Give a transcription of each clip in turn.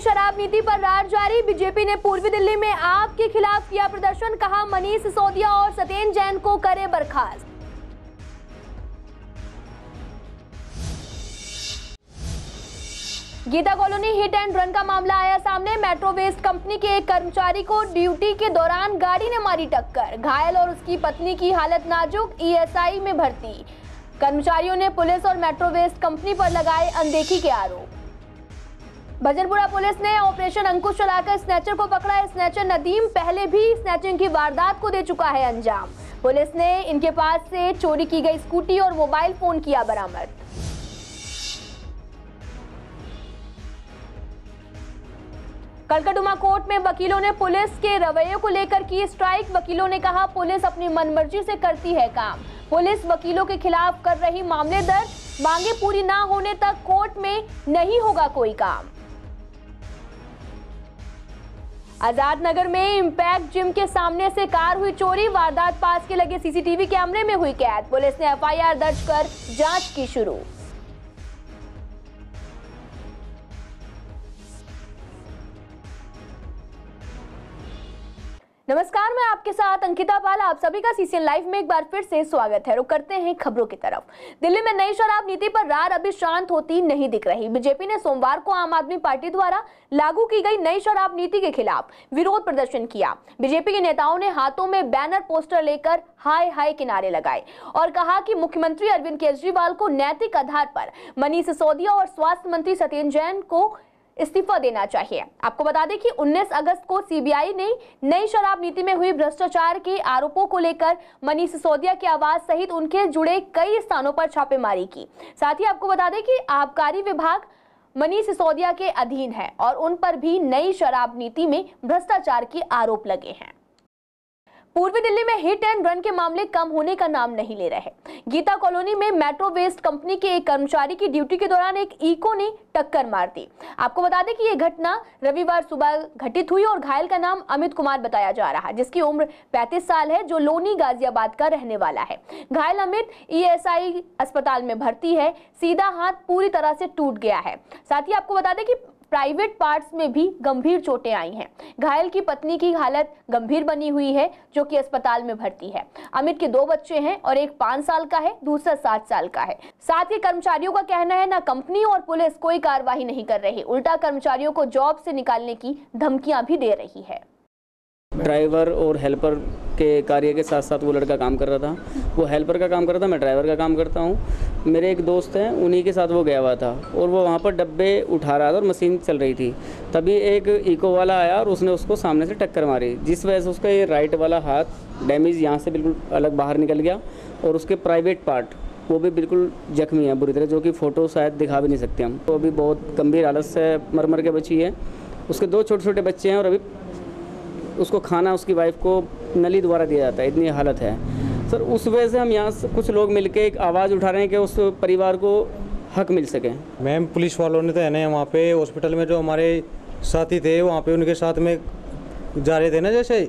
शराब नीति पर रार जारी। बीजेपी ने पूर्वी दिल्ली में आप के खिलाफ किया प्रदर्शन, कहा मनीष सिसोदिया और सत्येंद्र जैन को करे बर्खास्त। Geeta colony hit and run का मामला आया सामने। मेट्रो वेस्ट कंपनी के एक कर्मचारी को ड्यूटी के दौरान गाड़ी ने मारी टक्कर, घायल और उसकी पत्नी की हालत नाजुक, ईएसआई में भर्ती। कर्मचारियों ने पुलिस और मेट्रो वेस्ट कंपनी पर लगाए अनदेखी के आरोप। भजनपुरा पुलिस ने ऑपरेशन अंकुश चलाकर स्नैचर को पकड़ा। स्नैचर नदीम पहले भी स्नैचिंग की वारदात को दे चुका है अंजाम। पुलिस ने इनके पास से चोरी की गई स्कूटी और मोबाइल फोन किया बरामद। कलकदुमा कोर्ट में वकीलों ने पुलिस के रवैये को लेकर की स्ट्राइक। वकीलों ने कहा पुलिस अपनी मनमर्जी से करती है काम। पुलिस वकीलों के खिलाफ कर रही मामले दर्ज, मांगे पूरी ना होने तक कोर्ट में नहीं होगा कोई काम। आजाद नगर में इंपैक्ट जिम के सामने से कार हुई चोरी, वारदात पास के लगे सीसीटीवी कैमरे में हुई कैद। पुलिस ने एफआईआर दर्ज कर जांच की शुरू। नमस्कार, मैं आपके साथ अंकिता पाल। आप सभी का सीसीएन लाइव में एक बार फिर से स्वागत है। रुक करते हैं खबरों की तरफ। दिल्ली में नई शराब नीति पर रार अभी शांत होती नहीं दिख रही। बीजेपी ने सोमवार को आम आदमी पार्टी द्वारा लागू की गई नई शराब नीति के खिलाफ विरोध प्रदर्शन किया। बीजेपी के नेताओं ने हाथों में बैनर पोस्टर लेकर हाय हाय के नारे लगाए और कहा कि मुख्यमंत्री अरविंद केजरीवाल को नैतिक आधार पर मनीष सिसोदिया और स्वास्थ्य मंत्री सत्येंद्र जैन को इस्तीफा देना चाहिए। आपको बता दें कि 19 अगस्त को सीबीआई ने नई शराब नीति में हुई भ्रष्टाचार के आरोपों को लेकर मनीष सिसोदिया के आवास सहित उनके जुड़े कई स्थानों पर छापेमारी की। साथ ही आपको बता दें कि आबकारी विभाग मनीष सिसोदिया के अधीन है और उन पर भी नई शराब नीति में भ्रष्टाचार के आरोप लगे हैं। पूर्वी दिल्ली में हिट एंड रन के मामले कम होने का नाम नहीं ले रहे। गीता कॉलोनी में मेट्रो वेस्ट कंपनी के एक कर्मचारी की ड्यूटी के दौरान एक इको ने टक्कर मार दी। आपको बता दें कि यह घटना रविवार सुबह घटित हुई और घायल का नाम अमित कुमार बताया जा रहा है, जिसकी उम्र 35 साल है, जो लोनी गाजियाबाद का रहने वाला है। घायल अमित ईएसआई अस्पताल में भर्ती है। सीधा हाथ पूरी तरह से टूट गया है। साथ ही आपको बता दें कि प्राइवेट पार्ट्स में भी गंभीर चोटें आई हैं। घायल की पत्नी की हालत गंभीर बनी हुई है, जो कि अस्पताल में भर्ती है। अमित के 2 बच्चे हैं और एक 5 साल का है, दूसरा 7 साल का है। साथ ही कर्मचारियों का कहना है ना कंपनी और पुलिस कोई कार्रवाई नहीं कर रही, उल्टा कर्मचारियों को जॉब से निकालने की धमकियां भी दे रही है। ड्राइवर और हेल्पर के कार्य के साथ साथ वो लड़का काम कर रहा था। वो हेल्पर का काम कर रहा था, मैं ड्राइवर का काम करता हूँ। मेरे एक दोस्त हैं, उन्हीं के साथ वो गया हुआ था और वो वहाँ पर डब्बे उठा रहा था और मशीन चल रही थी। तभी एक इको वाला आया और उसने उसको सामने से टक्कर मारी, जिस वजह से उसका ये राइट वाला हाथ डैमेज यहाँ से बिल्कुल अलग बाहर निकल गया और उसके प्राइवेट पार्ट वो भी बिल्कुल जख्मी है बुरी तरह, जो कि फ़ोटो शायद दिखा भी नहीं सकते हम। तो अभी बहुत गंभीर हालत से मर के बची है। उसके 2 छोटे छोटे बच्चे हैं और अभी उसको खाना उसकी वाइफ को नली द्वारा दिया जाता है, इतनी हालत है सर। उस वजह से हम यहाँ से कुछ लोग मिलके एक आवाज़ उठा रहे हैं कि उस परिवार को हक मिल सके। मैम पुलिस वालों ने तो है ना वहाँ पे हॉस्पिटल में जो हमारे साथी थे वहाँ पे उनके साथ में जा रहे थे ना, जैसे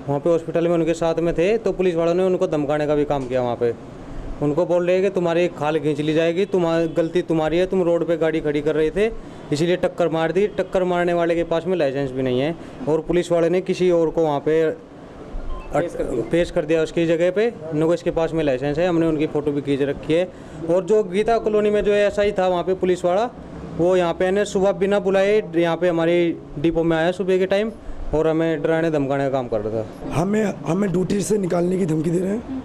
वहाँ पे हॉस्पिटल में उनके साथ में थे, तो पुलिस वालों ने उनको धमकाने का भी काम किया। वहाँ पे उनको बोल रहे हैं कि तुम्हारी खाल खींच ली जाएगी, गलती तुम्हारी है, तुम रोड पे गाड़ी खड़ी कर रहे थे इसीलिए टक्कर मार दी। टक्कर मारने वाले के पास में लाइसेंस भी नहीं है और पुलिस वाले ने किसी और को वहाँ पे पेश कर दिया उसकी जगह पे, न इसके पास में लाइसेंस है। हमने उनकी फ़ोटो भी खींच रखी है। और जो गीता कॉलोनी में जो एसआई था वहाँ पे पुलिस वाला, वो यहाँ पे ने सुबह बिना बुलाए यहाँ पे हमारी डिपो में आया सुबह के टाइम और हमें डराने धमकाने का काम कर रहा था। हमें ड्यूटी से निकालने की धमकी दे रहे हैं।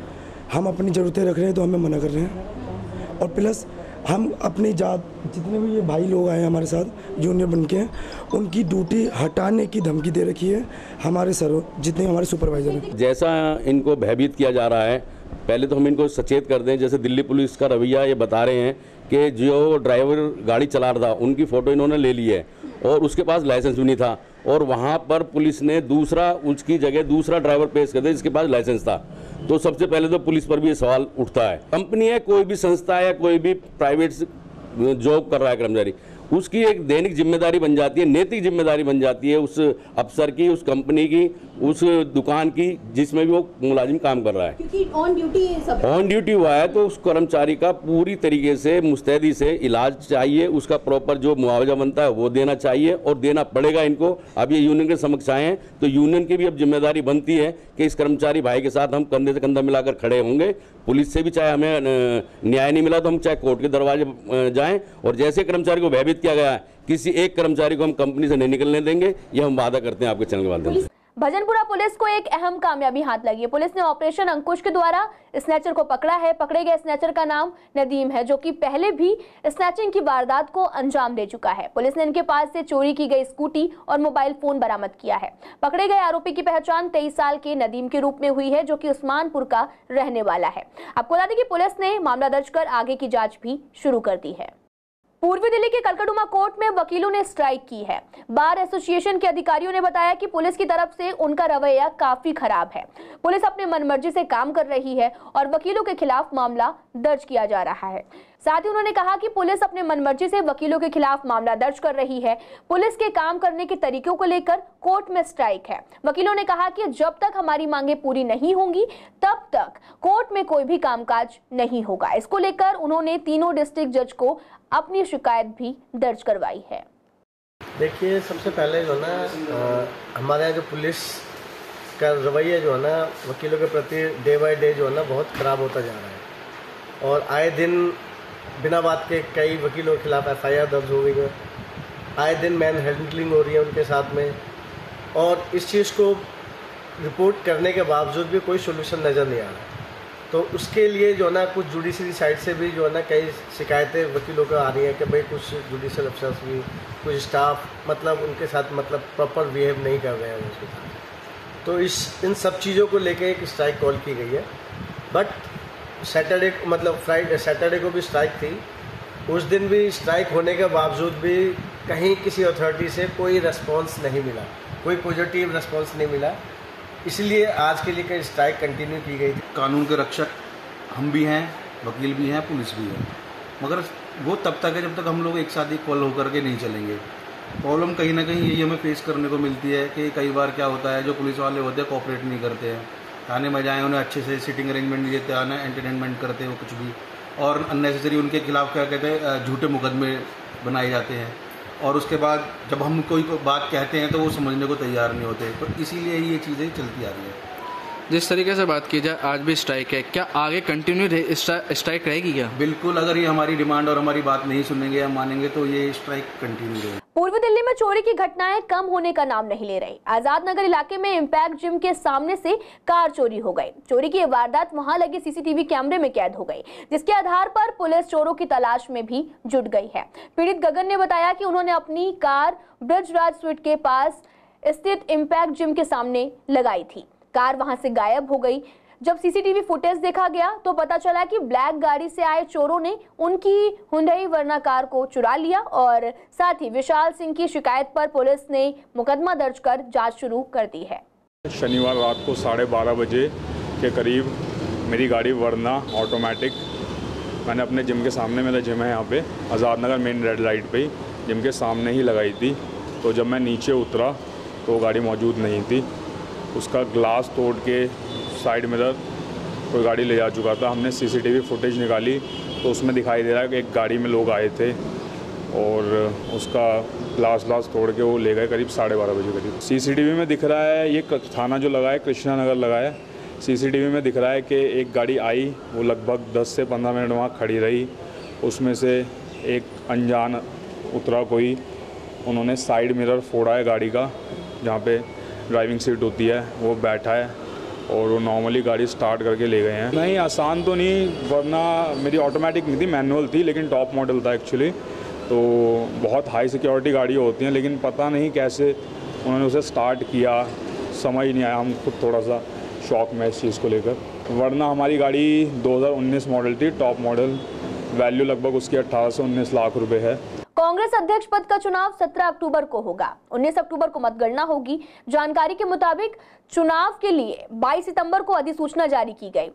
हम अपनी ज़रूरतें रख रहे हैं तो हमें मना कर रहे हैं। और प्लस हम अपनी जात जितने भी ये भाई लोग आए हैं हमारे साथ जूनियर बन के, उनकी ड्यूटी हटाने की धमकी दे रखी है हमारे सर, जितने हमारे सुपरवाइजर हैं। जैसा इनको भयभीत किया जा रहा है, पहले तो हम इनको सचेत कर दें। जैसे दिल्ली पुलिस का रवैया ये बता रहे हैं कि जो ड्राइवर गाड़ी चला रहा था उनकी फ़ोटो इन्होंने ले ली है और उसके पास लाइसेंस भी नहीं था, और वहाँ पर पुलिस ने उसकी जगह दूसरा ड्राइवर पेश कर दिया जिसके पास लाइसेंस था। तो सबसे पहले तो पुलिस पर भी ये सवाल उठता है। कंपनी है, कोई भी संस्था है, कोई भी प्राइवेट जॉब कर रहा है कर्मचारी, उसकी एक दैनिक जिम्मेदारी बन जाती है, नैतिक जिम्मेदारी बन जाती है उस अफसर की, उस कंपनी की, उस दुकान की जिसमें भी वो मुलाजिम काम कर रहा है। क्योंकि ऑन ड्यूटी हुआ है तो उस कर्मचारी का पूरी तरीके से मुस्तैदी से इलाज चाहिए, उसका प्रॉपर जो मुआवजा बनता है वो देना चाहिए और देना पड़ेगा इनको। अब ये यूनियन के समक्ष आए हैं तो यूनियन की भी अब जिम्मेदारी बनती है कि इस कर्मचारी भाई के साथ हम कंधे से कंधा मिलाकर खड़े होंगे। पुलिस से भी चाहे हमें न्याय नहीं मिला तो हम चाहे कोर्ट के दरवाजे जाएं, और जैसे कर्मचारी को भयभीत किया गया है किसी एक कर्मचारी को हम कंपनी से नहीं निकलने देंगे, ये हम वादा करते हैं आपके चैनल के माध्यम से। भजनपुरा पुलिस को एक अहम कामयाबी हाथ लगी है। पुलिस ने ऑपरेशन अंकुश के द्वारा स्नैचर को पकड़ा है। पकड़े गए स्नैचर का नाम नदीम है, जो कि पहले भी स्नैचिंग की वारदात को अंजाम दे चुका है। पुलिस ने इनके पास से चोरी की गई स्कूटी और मोबाइल फोन बरामद किया है। पकड़े गए आरोपी की पहचान 23 साल के नदीम के रूप में हुई है, जो कि उस्मानपुर का रहने वाला है। आपको बता दें कि पुलिस ने मामला दर्ज कर आगे की जांच भी शुरू कर दी है। पूर्वी दिल्ली के कलकदुमा कोर्ट में वकीलों ने स्ट्राइक की है। बार एसोसिएशन के अधिकारियों ने बताया कि पुलिस की तरफ से उनका रवैया काफी खराब है। पुलिस अपने मनमर्जी से काम कर रही है और वकीलों के खिलाफ मामला दर्ज किया जा रहा है। साथ ही उन्होंने कहा कि पुलिस अपने मनमर्जी से वकीलों के खिलाफ मामला दर्ज कर रही है। पुलिस के काम करने के तरीकों को लेकर कोर्ट में स्ट्राइक है। वकीलों ने कहा कि जब तक हमारी मांगे पूरी नहीं होंगी तब तक कोर्ट में कोई भी कामकाज नहीं होगा। इसको लेकर उन्होंने तीनों डिस्ट्रिक्ट जज को अपनी शिकायत भी दर्ज करवाई है। देखिए, सबसे पहले जो है ना हमारे यहाँ जो पुलिस का रवैया जो है ना वकीलों के प्रति डे बाय डे जो है ना बहुत ख़राब होता जा रहा है, और आए दिन बिना बात के कई वकीलों के खिलाफ FIR दर्ज हो गई है। आए दिन मैन हैंडलिंग हो रही है उनके साथ में, और इस चीज़ को रिपोर्ट करने के बावजूद भी कोई सोल्यूशन नज़र नहीं आ रहा है। तो उसके लिए जो है ना कुछ जुडिशरी साइड से भी जो है ना कई शिकायतें वकीलों को आ रही हैं कि भाई कुछ जुडिशल अफसर्स भी, कुछ स्टाफ मतलब उनके साथ मतलब प्रॉपर बिहेव नहीं कर रहे हैं उसके साथ। तो इन सब चीज़ों को लेके एक स्ट्राइक कॉल की गई है। बट सैटरडे को भी स्ट्राइक थी। उस दिन भी स्ट्राइक होने के बावजूद भी कहीं किसी अथॉरिटी से कोई रिस्पॉन्स नहीं मिला, कोई पॉजिटिव रिस्पॉन्स नहीं मिला। इसलिए आज के लिए स्ट्राइक कंटिन्यू की गई थी। कानून के रक्षक हम भी हैं, वकील भी हैं, पुलिस भी है, मगर वो तब तक है जब तक हम लोग एक साथ इक्वल होकर के नहीं चलेंगे। प्रॉब्लम कहीं ना कहीं यही हमें फेस करने को मिलती है कि कई बार क्या होता है, जो पुलिस वाले होते हैं कोऑपरेट नहीं करते हैं, थाने में जाएँ उन्हें अच्छे से सिटिंग अरेंजमेंट नहीं देते, आना एंटरटेनमेंट करते हो कुछ भी, और अननेसेसरी उनके खिलाफ क्या कहते हैं झूठे मुकदमे बनाए जाते हैं, और उसके बाद जब हम कोई बात कहते हैं तो वो समझने को तैयार नहीं होते। तो इसीलिए ये चीज़ें चलती आ रही है। जिस तरीके से बात की जाए, आज भी स्ट्राइक है, क्या आगे कंटिन्यू स्ट्राइक रहेगी क्या? बिल्कुल, अगर ये हमारी डिमांड और हमारी बात नहीं सुनेंगे या मानेंगे तो ये स्ट्राइक कंटिन्यू रहेगी। पूर्वी दिल्ली में चोरी की घटनाएं कम होने का नाम नहीं ले रही। आजाद नगर इलाके में इंपैक्ट जिम के सामने से कार चोरी हो गई। चोरी की वारदात वहां लगे CCTV कैमरे में कैद हो गई, जिसके आधार पर पुलिस चोरों की तलाश में भी जुट गई है। पीड़ित गगन ने बताया कि उन्होंने अपनी कार ब्रजराज स्वीट के पास स्थित इंपैक्ट जिम के सामने लगाई थी। कार वहां से गायब हो गई। जब CCTV फुटेज देखा गया तो पता चला कि ब्लैक गाड़ी से आए चोरों ने उनकी हुंडई वर्ना कार को चुरा लिया, और साथ ही विशाल सिंह की शिकायत पर पुलिस ने मुकदमा दर्ज कर जांच शुरू कर दी है। शनिवार रात को 12:30 बजे के करीब मेरी गाड़ी वर्ना ऑटोमेटिक मैंने अपने जिम के सामने, मेरा जिम है यहाँ पे Azad Nagar main red light पे ही जिम के सामने ही लगाई थी। तो जब मैं नीचे उतरा तो गाड़ी मौजूद नहीं थी। उसका ग्लास तोड़ के साइड मिरर कोई गाड़ी ले जा चुका था। हमने CCTV फुटेज निकाली तो उसमें दिखाई दे रहा है कि एक गाड़ी में लोग आए थे और उसका ग्लास तोड़ के वो ले गए करीब 12:30 बजे करीब। CCTV में दिख रहा है, ये थाना जो लगा है कृष्णा नगर लगा है, CCTV में दिख रहा है कि एक गाड़ी आई, वो लगभग 10 से 15 मिनट वहाँ खड़ी रही। उसमें से एक अनजान उतरा कोई, उन्होंने साइड मिरर फोड़ा है गाड़ी का, जहाँ पे ड्राइविंग सीट होती है, वो बैठा है और वो नॉर्मली गाड़ी स्टार्ट करके ले गए हैं। नहीं, आसान तो नहीं, वरना मेरी ऑटोमेटिक नहीं थी, मैनुअल थी, लेकिन टॉप मॉडल था एक्चुअली। तो बहुत हाई सिक्योरिटी गाड़ी होती हैं, लेकिन पता नहीं कैसे उन्होंने उसे स्टार्ट किया, समझ नहीं आया। हम खुद थोड़ा सा शॉक में इस चीज़ को लेकर। वरना हमारी गाड़ी 2019 मॉडल थी, टॉप मॉडल, वैल्यू लगभग उसकी 18 से 19 लाख रुपए है। कांग्रेस अध्यक्ष पद का चुनाव 17 अक्टूबर को होगा। 19 अक्टूबर को मतगणना होगी। जानकारी के मुताबिक चुनाव के लिए 22 सितंबर को अधिसूचना जारी की गई।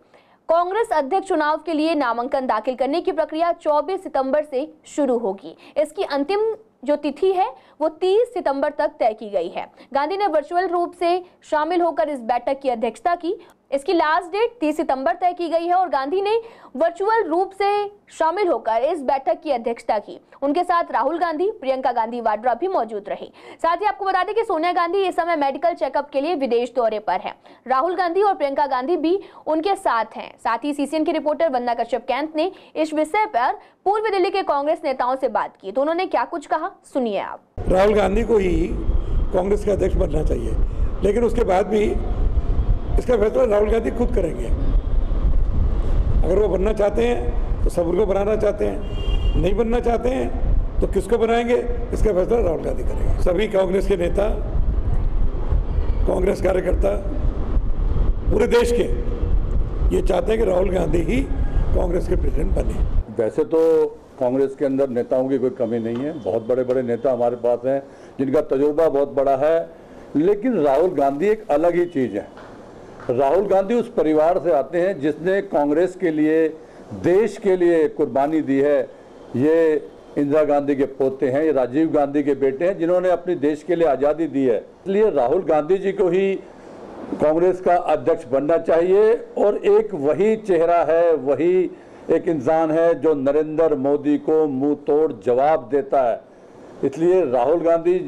कांग्रेस अध्यक्ष चुनाव के लिए नामांकन दाखिल करने की प्रक्रिया 24 सितंबर से शुरू होगी। इसकी अंतिम जो तिथि है वो 30 सितंबर तक तय की गई है। गांधी ने वर्चुअल रूप से शामिल होकर इस बैठक की अध्यक्षता की। इसकी लास्ट डेट 30 सितंबर तय की गई है और गांधी ने वर्चुअल रूप से शामिल होकर इस बैठक की अध्यक्षता की। उनके साथ राहुल गांधी, प्रियंका गांधी वाड्रा भी मौजूद रही। साथ ही आपको बता दें कि सोनिया गांधी इस समय मेडिकल चेकअप के लिए विदेश दौरे पर हैं। राहुल गांधी और प्रियंका गांधी भी उनके साथ हैं। साथ ही सीसीएन की रिपोर्टर वंदना कश्यप कैंत ने इस विषय पर पूर्व दिल्ली के कांग्रेस नेताओं से बात की, तो उन्होंने क्या कुछ कहा, सुनिए आप। राहुल गांधी को ही कांग्रेस के अध्यक्ष बनना चाहिए, लेकिन उसके बाद भी इसका फैसला राहुल गांधी खुद करेंगे। अगर वो बनना चाहते हैं तो सबूर को बनाना चाहते हैं, नहीं बनना चाहते हैं तो किसको बनाएंगे, इसका फैसला राहुल गांधी करेंगे। सभी कांग्रेस के नेता, कांग्रेस कार्यकर्ता पूरे देश के ये चाहते हैं कि राहुल गांधी ही कांग्रेस के प्रेसिडेंट बने। वैसे तो कांग्रेस के अंदर नेताओं की कोई कमी नहीं है, बहुत बड़े बड़े नेता हमारे पास हैं जिनका तजुर्बा बहुत बड़ा है, लेकिन राहुल गांधी एक अलग ही चीज़ है। राहुल गांधी उस परिवार से आते हैं जिसने कांग्रेस के लिए, देश के लिए कुर्बानी दी है। ये इंदिरा गांधी के पोते हैं, ये राजीव गांधी के बेटे हैं जिन्होंने अपने देश के लिए आज़ादी दी है। इसलिए राहुल गांधी जी को ही कांग्रेस का अध्यक्ष बनना चाहिए और एक वही चेहरा है, वही एक इंसान है जो नरेंद्र मोदी को मुंह तोड़ जवाब देता है। इसलिए राहुल गांधी,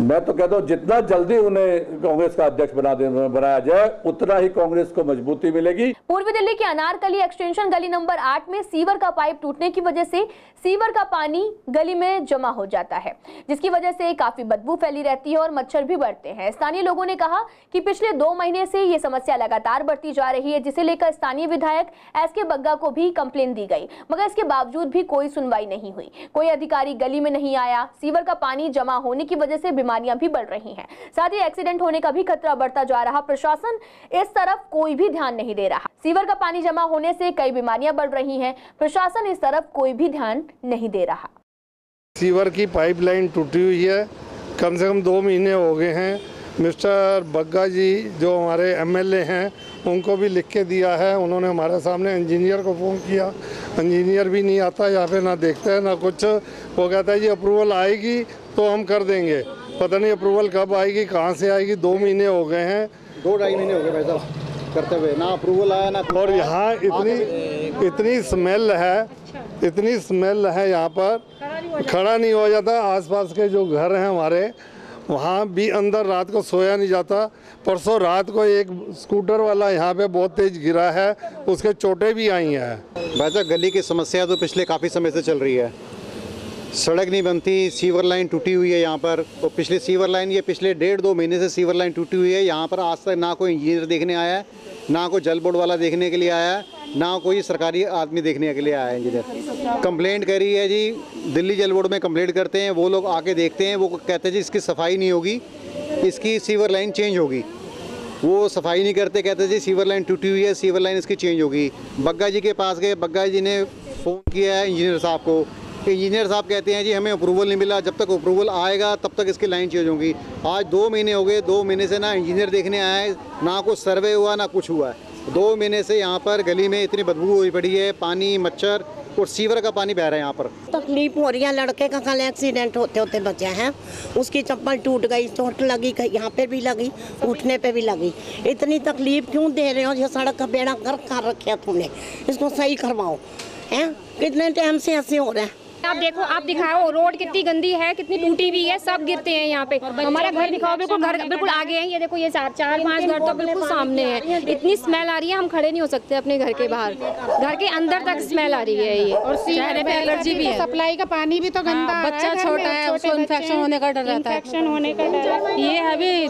मैं तो कहता हूँ जितना जल्दी उन्हें कांग्रेस का अध्यक्ष बनाया जाए उतना ही कांग्रेस को मजबूती मिलेगी। पूर्वी दिल्ली के अनारकली एक्सटेंशन गली नंबर 8 में सीवर का पाइप टूटने की वजह से सीवर का पानी गली में जमा हो जाता है, जिसकी वजह से काफी बदबू फैली रहती है और मच्छर भी बढ़ते हैं। स्थानीय लोगों ने कहा कि पिछले 2 महीने से ये समस्या लगातार बढ़ती जा रही है, जिसे लेकर स्थानीय विधायक एसके बग्गा को भी कंप्लेन दी गई, मगर इसके बावजूद भी कोई सुनवाई नहीं हुई। कोई अधिकारी गली में नहीं आया। सीवर का पानी जमा होने की वजह से बीमारियां भी बढ़ रही हैं, साथ ही एक्सीडेंट होने का भी खतरा बढ़ता जा रहा। प्रशासन इस तरफ कोई भी ध्यान नहीं दे रहा। सीवर का पानी जमा होने से कई बीमारियां बढ़ रही हैं, प्रशासन इस तरफ कोई भी ध्यान नहीं दे रहा। सीवर की पाइपलाइन टूटी हुई है, कम से कम 2 महीने हो गए हैं। मिस्टर बग्गा जी जो हमारे एमएलए हैं उनको भी लिख के दिया है। उन्होंने हमारे सामने इंजीनियर को फ़ोन किया, इंजीनियर भी नहीं आता यहाँ पे, ना देखता है ना कुछ। वो कहता है जी अप्रूवल आएगी तो हम कर देंगे, पता नहीं अप्रूवल कब आएगी, कहाँ से आएगी। 2 महीने हो गए हैं, 2-2.5 महीने हो गए भाई साहब करते हुए, ना अप्रूवल आया ना। और यहाँ इतनी स्मेल है, इतनी स्मेल है, यहाँ पर खड़ा नहीं हो जाता। आसपास के जो घर हैं हमारे, वहाँ भी अंदर रात को सोया नहीं जाता। परसों रात को एक स्कूटर वाला यहाँ पे बहुत तेज गिरा है, उसके चोटें भी आई हैं। भाई साहब गली की समस्या तो पिछले काफ़ी समय से चल रही है। सड़क नहीं बनती, सीवर लाइन टूटी हुई है यहाँ पर, और पिछले सीवर लाइन, ये पिछले 1.5-2 महीने से सीवर लाइन टूटी हुई है। यहाँ पर आज तक ना कोई इंजीनियर देखने आया है, ना कोई जल बोर्ड वाला देखने के लिए आया है, ना कोई सरकारी आदमी देखने के लिए आया है। इंजीनियर कंप्लेंट करी है जी, दिल्ली जल बोर्ड में कंप्लेंट करते हैं, वो लोग आके देखते हैं, वो कहते हैं जी इसकी सफाई नहीं होगी, इसकी सीवर लाइन चेंज होगी। वो सफाई नहीं करते, कहते जी सीवर लाइन टूटी हुई है, सीवर लाइन इसकी चेंज होगी। बग्गा जी के पास गए, बग्गा जी ने फ़ोन किया है इंजीनियर साहब को, इंजीनियर साहब कहते हैं जी हमें अप्रूवल नहीं मिला, जब तक अप्रूवल आएगा तब तक इसकी लाइन चेंज होगी। आज 2 महीने हो गए, 2 महीने से ना इंजीनियर देखने आया है, ना कुछ सर्वे हुआ, ना कुछ हुआ है। 2 महीने से यहाँ पर गली में इतनी बदबू हुई पड़ी है, पानी, मच्छर और सीवर का पानी बह रहा है। यहाँ पर तकलीफ हो रही है। लड़के का कल एक्सीडेंट होते होते बचा है, उसकी चप्पल टूट गई, चोट लगी, यहाँ पे भी लगी, उठने पे भी लगी। इतनी तकलीफ क्यों दे रहे हो? ये सड़क का बेड़ा कर रखे तुमने, इसको सही करवाओ। हैं कितने टाइम से ऐसे हो रहा है? आप देखो, आप दिखाओ रोड कितनी गंदी है, कितनी टूटी हुई है, सब गिरते हैं यहाँ पे। हमारा घर दिखाओ, बिल्कुल घर बिल्कुल आगे है। ये देखो, ये 4-5 घर तो बिल्कुल सामने है। इतनी स्मेल आ रही है, हम खड़े नहीं हो सकते अपने घर के बाहर, घर के अंदर तक स्मेल आ रही है ये। और चेहरे पे एलर्जी भी है। सप्लाई का पानी भी तो गंदा है, बच्चा छोटा है, उसको इन्फेक्शन होने का डर रहता है। इन्फेक्शन होने का डर, ये अभी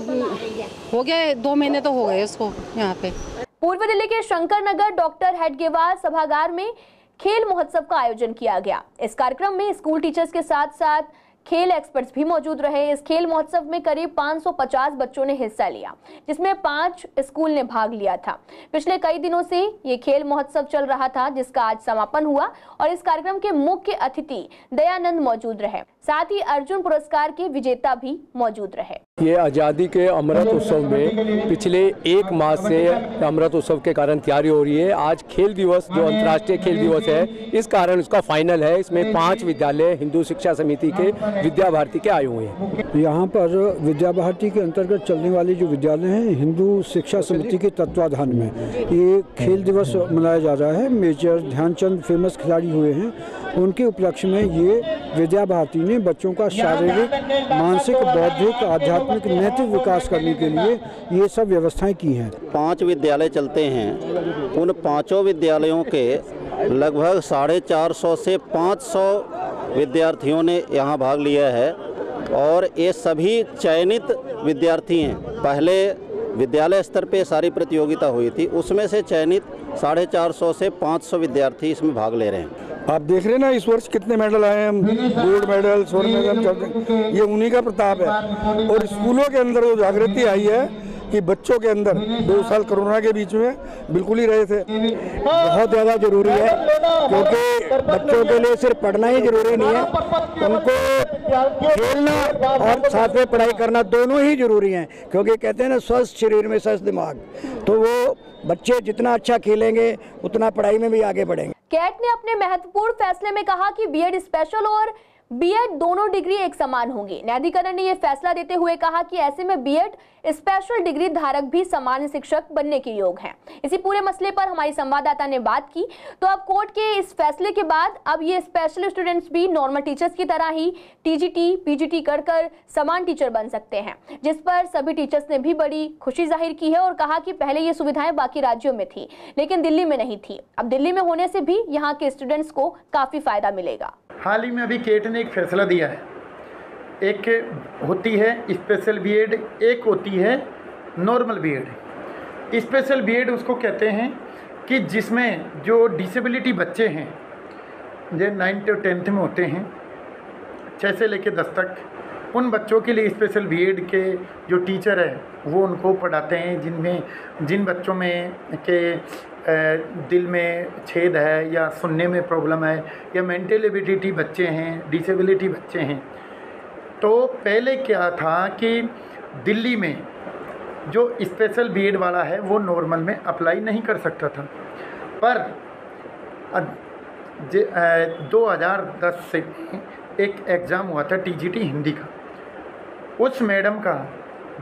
हो गया 2 महीने तो हो गए इसको यहाँ पे। पूर्व दिल्ली के शंकर नगर डॉक्टर हेडगेवार सभागार में खेल महोत्सव का आयोजन किया गया। इस कार्यक्रम में स्कूल टीचर्स के साथ साथ खेल एक्सपर्ट्स भी मौजूद रहे। इस खेल महोत्सव में करीब 550 बच्चों ने हिस्सा लिया, जिसमें 5 स्कूल ने भाग लिया था। पिछले कई दिनों से ये खेल महोत्सव चल रहा था, जिसका आज समापन हुआ और इस कार्यक्रम के मुख्य अतिथि दयानंद मौजूद रहे। साथ ही अर्जुन पुरस्कार के विजेता भी मौजूद रहे। ये आज़ादी के अमृत उत्सव में पिछले एक मास से अमृत उत्सव के कारण तैयारी हो रही है। आज खेल दिवस जो अंतर्राष्ट्रीय खेल दिवस है, इस कारण उसका फाइनल है। इसमें 5 विद्यालय हिंदू शिक्षा समिति के विद्या भारती के आए हुए हैं। यहाँ पर विद्या भारती के अंतर्गत चलने वाले जो विद्यालय हैं हिंदू शिक्षा समिति के तत्वाधान में ये खेल दिवस मनाया जा रहा है। मेजर ध्यानचंद फेमस खिलाड़ी हुए हैं, उनके उपलक्ष्य में ये विद्या भारती ने बच्चों का शारीरिक, मानसिक, बौद्धिक, आध्यात्मिक, नैतिक विकास करने के लिए ये सब व्यवस्थाएं की हैं। 5 विद्यालय चलते हैं, उन 5 विद्यालयों के लगभग 450 से 500 विद्यार्थियों ने यहाँ भाग लिया है और ये सभी चयनित विद्यार्थी हैं। पहले विद्यालय स्तर पे सारी प्रतियोगिता हुई थी, उसमें से चयनित 450 से 500 विद्यार्थी इसमें भाग ले रहे हैं। आप देख रहे हैं ना इस वर्ष कितने मेडल आए हैं, गोल्ड मेडल, स्वर्ण मेडल, ये उन्हीं का प्रताप है। और स्कूलों के अंदर जो जागृति आई है कि बच्चों के अंदर 2 साल कोरोना के बीच में बिल्कुल ही रहे थे, बहुत ज़्यादा जरूरी है क्योंकि बच्चों के लिए सिर्फ पढ़ना ही जरूरी नहीं है, उनको खेलना और साथ में पढ़ाई करना दोनों ही जरूरी हैं। क्योंकि कहते हैं ना स्वस्थ शरीर में स्वस्थ दिमाग, तो वो बच्चे जितना अच्छा खेलेंगे उतना पढ़ाई में भी आगे बढ़ेंगे। कैट ने अपने महत्वपूर्ण फैसले में कहा कि बीएड स्पेशल और बीएड दोनों डिग्री एक समान होंगी। न्यायाधिकरण ने यह फैसला देते हुए कहा कि ऐसे में बीएड स्पेशल डिग्री धारक भी सामान्य शिक्षक बनने के योग्य हैं। इसी पूरे मसले पर हमारी संवाददाता ने बात की। तो अब कोर्ट के इस फैसले के बाद अब ये स्पेशल स्टूडेंट्स भी नॉर्मल टीचर्स की तरह ही टीजीटी, पीजीटी कर समान टीचर बन सकते हैं, जिस पर सभी टीचर्स ने भी बड़ी खुशी जाहिर की है और कहा कि पहले ये सुविधाएं बाकी राज्यों में थी लेकिन दिल्ली में नहीं थी। अब दिल्ली में होने से भी यहाँ के स्टूडेंट्स को काफी फायदा मिलेगा। हाल ही में अभी केट ने एक फैसला दिया है, एक होती है स्पेशल बीएड, एक होती है नॉर्मल बीएड। स्पेशल बीएड उसको कहते हैं कि जिसमें जो डिसेबिलिटी बच्चे हैं, जो 9th और 10th में होते हैं, 6 से लेकर 10 तक, उन बच्चों के लिए स्पेशल बीएड के जो टीचर है वो उनको पढ़ाते हैं जिन बच्चों में के दिल में छेद है या सुनने में प्रॉब्लम है या मेंटल एबिलिटी बच्चे हैं, डिसेबिलिटी बच्चे हैं। तो पहले क्या था कि दिल्ली में जो स्पेशल बीएड वाला है वो नॉर्मल में अप्लाई नहीं कर सकता था, पर 2010 से एक एग्ज़ाम हुआ था टीजीटी हिंदी का। उस मैडम का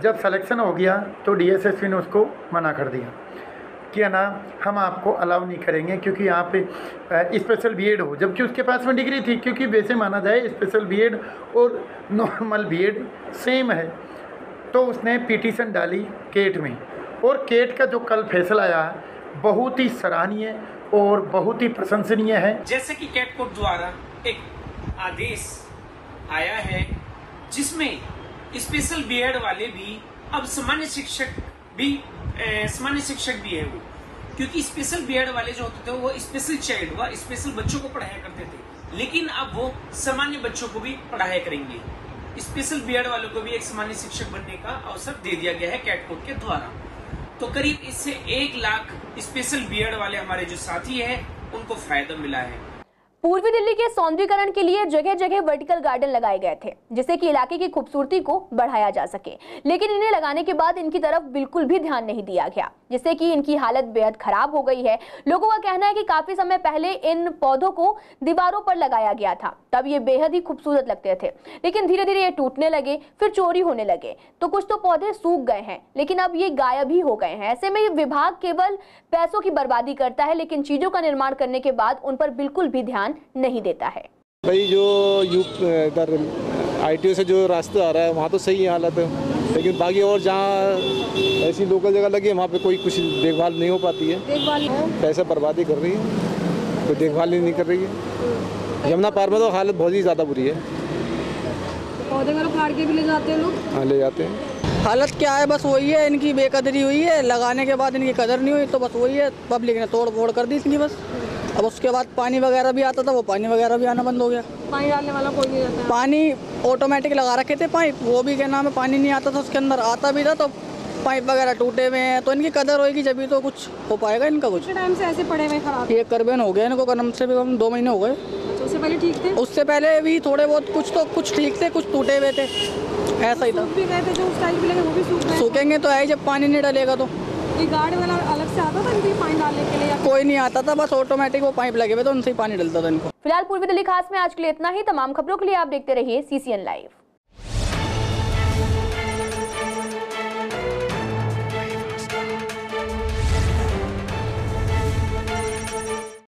जब सिलेक्शन हो गया तो डीएसएसपी ने उसको मना कर दिया कि ना हम आपको अलाउ नहीं करेंगे क्योंकि यहाँ पे स्पेशल बीएड हो, जबकि उसके पास में डिग्री थी। क्योंकि वैसे माना जाए स्पेशल बीएड और नॉर्मल बीएड सेम है। तो उसने पिटीशन डाली केट में और केट का जो कल फैसला आया बहुत ही सराहनीय और बहुत ही प्रशंसनीय है। जैसे कि कैट कोर्ट द्वारा एक आदेश आया है जिसमें स्पेशल बीएड वाले भी अब सामान्य शिक्षक भी है वो, क्योंकि स्पेशल बीएड वाले जो होते थे वो स्पेशल चाइल्ड व स्पेशल बच्चों को पढ़ाया करते थे, लेकिन अब वो सामान्य बच्चों को भी पढ़ाया करेंगे। स्पेशल बीएड वालों को भी एक सामान्य शिक्षक बनने का अवसर दे दिया गया है कैट कोर्ट के द्वारा। तो करीब इससे 1 लाख स्पेशल बीएड वाले हमारे जो साथी हैं उनको फायदा मिला है। पूर्वी दिल्ली के सौंदर्यीकरण के लिए जगह जगह वर्टिकल गार्डन लगाए गए थे जिससे कि इलाके की खूबसूरती को बढ़ाया जा सके, लेकिन इन्हें लगाने के बाद इनकी तरफ बिल्कुल भी ध्यान नहीं दिया गया, जिससे कि इनकी हालत बेहद खराब हो गई है। लोगों का कहना है कि काफी समय पहले इन पौधों को दीवारों पर लगाया गया था, तब ये बेहद ही खूबसूरत लगते थे, लेकिन धीरे धीरे ये टूटने लगे, फिर चोरी होने लगे, तो कुछ तो पौधे सूख गए हैं, लेकिन अब ये गायब ही हो गए हैं। ऐसे में विभाग केवल पैसों की बर्बादी करता है, लेकिन चीजों का निर्माण करने के बाद उन पर बिल्कुल भी ध्यान नहीं देता है। भाई जो इधर ITO से जो रास्ता आ रहा है वहाँ तो सही है हालत है, लेकिन बाकी और जहाँ ऐसी लोकल जगह लगी है वहाँ पे कोई कुछ देखभाल नहीं हो पाती है, पैसा बर्बादी कर रही है, कोई देखभाल ही नहीं कर रही है। यमुना पार में तो हालत बहुत ही ज़्यादा बुरी है। पौधे वगैरह काट के भी ले जाते हैं लोग। हाँ ले जाते हैं। हालत क्या है, बस वही है, इनकी बेकदरी हुई है, लगाने के बाद इनकी कदर नहीं हुई, तो बस वही है, पब्लिक ने तोड़ फोड़ कर दी इनकी बस। अब उसके बाद पानी वगैरह भी आता था, वो पानी वगैरह भी आना बंद हो गया। पानी डालने वाला कोई नहीं रहता। पानी ऑटोमेटिक लगा रखे थे पाइप, वो भी क्या नाम है पानी नहीं आता था उसके अंदर, आता भी था तो पाइप वगैरह टूटे हुए हैं, तो इनकी कदर होगी जब भी तो कुछ हो पाएगा इनका कुछ। टाइम से ऐसे पड़े हुए खराब। ये करबेन हो गया इनको, कम से कम 2 महीने हो गए। उससे पहले ठीक थे? उससे पहले भी थोड़े बहुत कुछ ठीक थे, कुछ टूटे हुए थे, ऐसा ही था। भी गए थे जो उस टाइम पे लगे वो भी सूख गए। सूखेंगे तो है जब पानी नहीं डलेगा तो। ये गार्ड वाला अलग से आता था इनके पानी डालने के लिए? कोई नहीं आता था, बस ऑटोमेटिक वो पाइप लगे हुए तो उनसे ही पानी डलता था इनको। फिलहाल पूर्वी दिल्ली खास में आज के लिए इतना ही। तमाम खबरों के लिए आप देखते रहिए CCN लाइव।